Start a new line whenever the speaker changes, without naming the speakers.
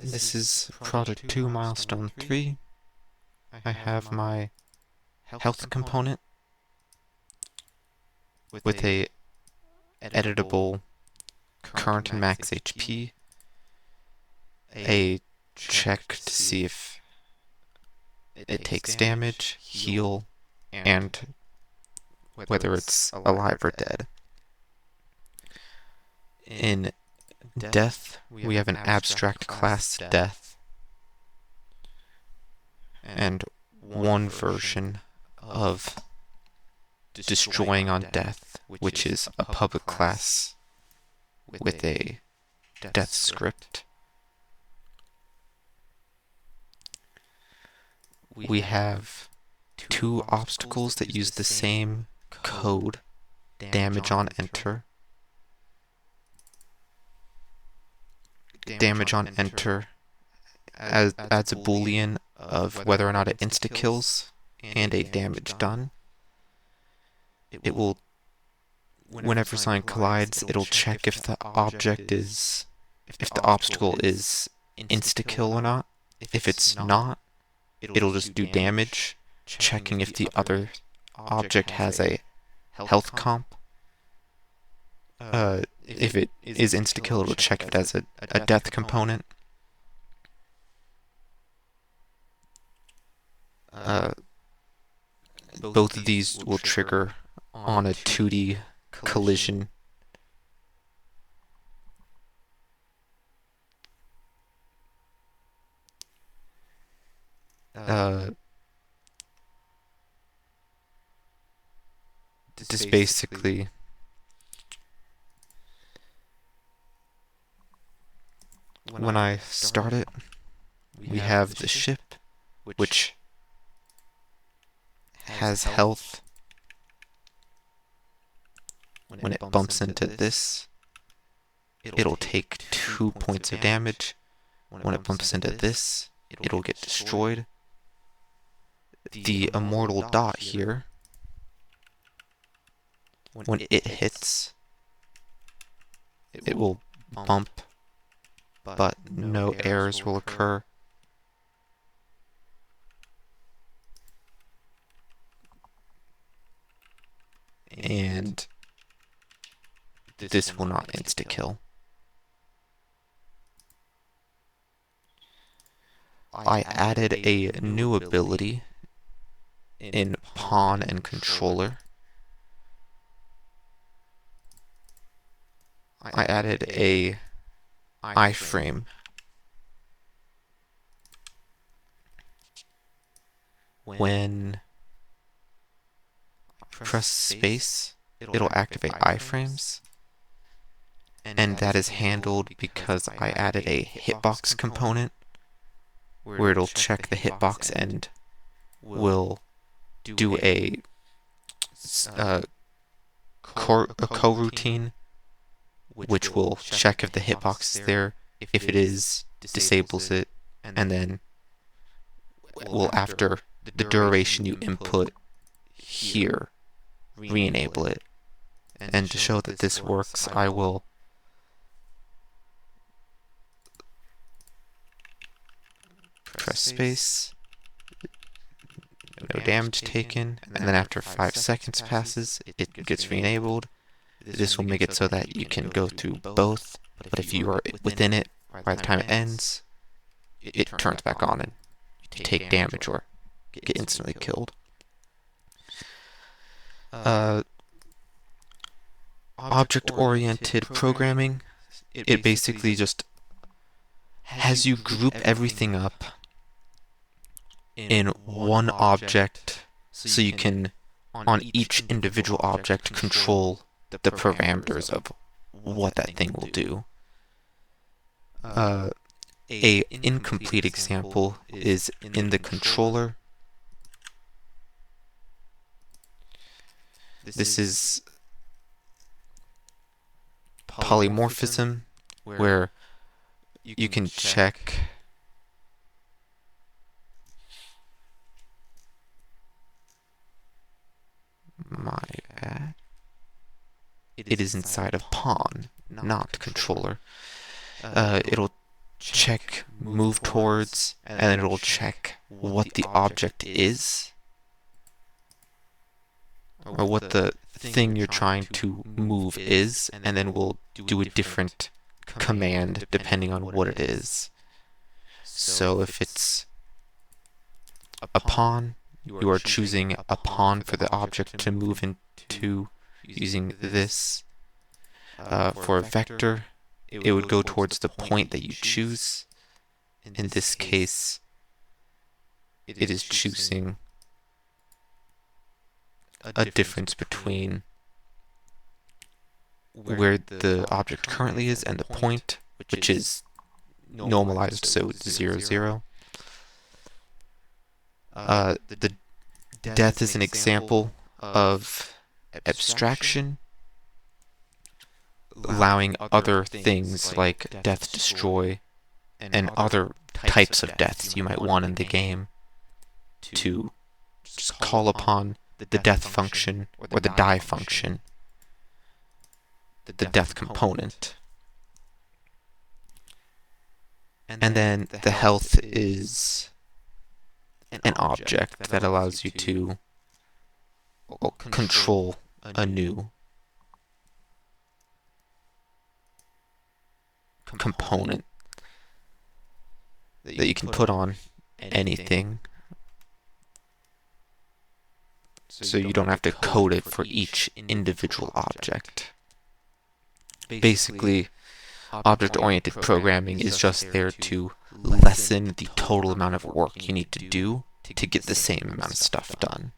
This is Product 2 Milestone 3. I have my health component with a editable current and max HP, a check to see if it takes damage, heal, and whether it's alive or dead. In death, we have an abstract class death, and one version of destroying on death, which is a public class with a death script. We have two obstacles that use the same code, damage on enter. Damage on enter adds a boolean of whether or not it insta-kills and a damage done. It will, whenever something collides, it'll check if the obstacle is insta-kill or not. If it's not, it'll just do damage, checking if the other object has a health comp. If it is insta-kill, it'll check if it has a death component. Both of these will trigger on a 2D collision. This basically when I start it, we have the ship, which has health. When it bumps into this, it'll take 2 points of damage. When it bumps into this, it'll get destroyed. The immortal dot here, when it hits, it will bump, but no errors will occur. And this will not insta-kill. I added a new ability in pawn and controller. I added a iframe. When press space, it'll activate iframes, and that is handled because I added a hitbox component where it'll check the hitbox and will do a coroutine, which will check if the hitbox is there. If it is, disables it, and then will, after the duration you input here, re-enable it. And to show that this works, I will press space, no damage taken, and then after 5 seconds passes, it gets re-enabled. This will make it so that you can go through both, but if you are within it by the time it ends, it turns back on and you take damage or get instantly killed. Object-oriented programming, it basically just has you group everything up in one object so you can, on each individual object, control the parameters of what that thing will do. A incomplete example is in the controller. This is polymorphism, where you can check my bad. It is inside of pawn, not controller. It'll check move towards, and then it'll check what the object is, or what the thing you're trying to move is, and then we'll do a different command depending on what it is. So if it's a pawn, you are choosing a pawn for the object to move into using this. For a vector, it would go towards the point that you choose. In this case, it is choosing a difference between where the object currently is and the point, which is normalized, so it's 0, 0. The death is an example of abstraction, allowing other things like death, destroy, and other types of deaths you might want in the game to just call upon the death function or the die function, the death component. And then the health is an object that allows you to control a new component that you can put on anything, so you don't have to code it for each individual object. Basically, object-oriented programming is just there to lessen the total amount of work you need to do to get the same amount of stuff done.